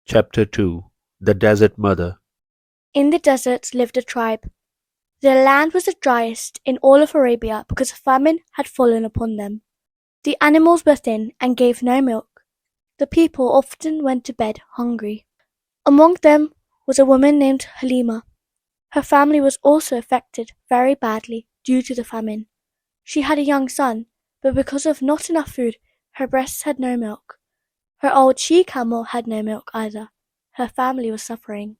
Chapter 2. The Desert Mother. In the desert lived a tribe. Their land was the driest in all of Arabia because a famine had fallen upon them. The animals were thin and gave no milk. The people often went to bed hungry. Among them was a woman named Halima. Her family was also affected very badly due to the famine. She had a young son, but because of not enough food, her breasts had no milk. Her old she-camel had no milk either. Her family was suffering.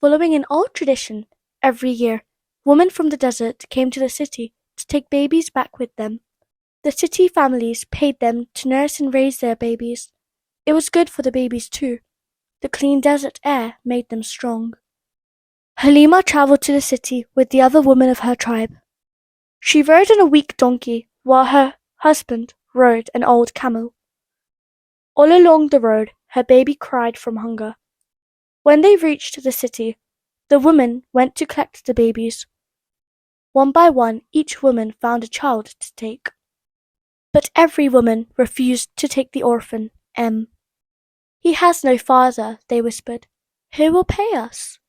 Following an old tradition, every year, women from the desert came to the city to take babies back with them. The city families paid them to nurse and raise their babies. It was good for the babies too. The clean desert air made them strong. Halima traveled to the city with the other women of her tribe. She rode on a weak donkey while her husband rode an old camel. All along the road, her baby cried from hunger. When they reached the city, the women went to collect the babies. One by one, each woman found a child to take. But every woman refused to take the orphan, M. "He has no father," they whispered. "Who will pay us?"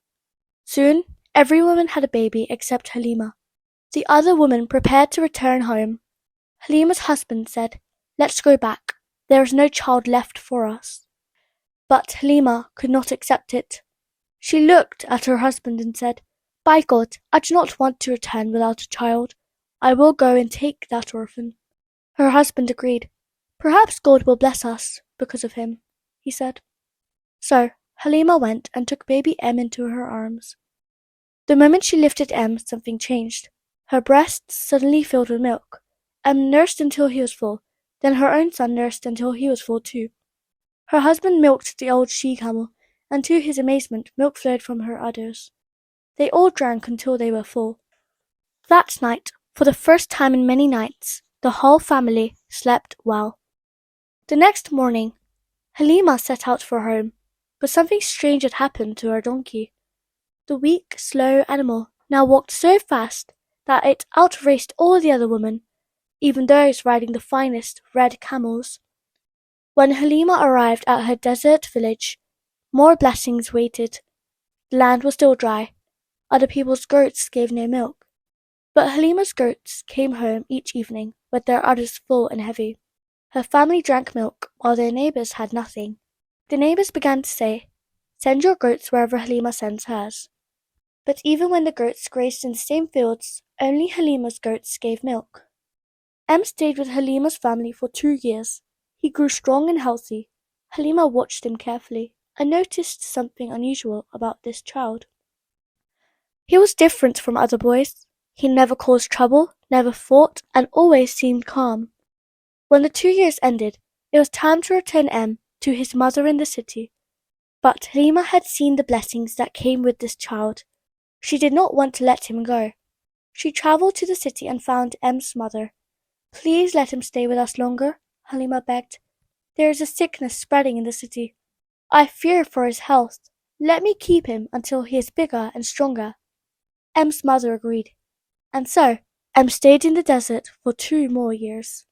Soon, every woman had a baby except Halima. The other woman prepared to return home. Halima's husband said, "Let's go back. There is no child left for us." But Halima could not accept it. She looked at her husband and said, "By God, I do not want to return without a child. I will go and take that orphan." Her husband agreed. "Perhaps God will bless us because of him," he said. So Halima went and took baby M into her arms. The moment she lifted M, something changed. Her breasts suddenly filled with milk. M nursed until he was full. Then her own son nursed until he was full too. Her husband milked the old she-camel, and to his amazement milk flowed from her udders. They all drank until they were full. That night, for the first time in many nights, the whole family slept well. The next morning, Halima set out for home, but something strange had happened to her donkey. The weak, slow animal now walked so fast that it outraced all the other women, even those riding the finest red camels. When Halima arrived at her desert village, more blessings waited. The land was still dry. Other people's goats gave no milk. But Halima's goats came home each evening with their udders full and heavy. Her family drank milk while their neighbors had nothing. The neighbors began to say, "Send your goats wherever Halima sends hers." But even when the goats grazed in the same fields, only Halima's goats gave milk. M stayed with Halima's family for 2 years. He grew strong and healthy. Halima watched him carefully and noticed something unusual about this child. He was different from other boys. He never caused trouble, never fought, and always seemed calm. When the 2 years ended, it was time to return M to his mother in the city. But Halima had seen the blessings that came with this child. She did not want to let him go. She traveled to the city and found M's mother. "Please let him stay with us longer," Halima begged. "There is a sickness spreading in the city. I fear for his health. Let me keep him until he is bigger and stronger." M's mother agreed. And so, M stayed in the desert for 2 more years.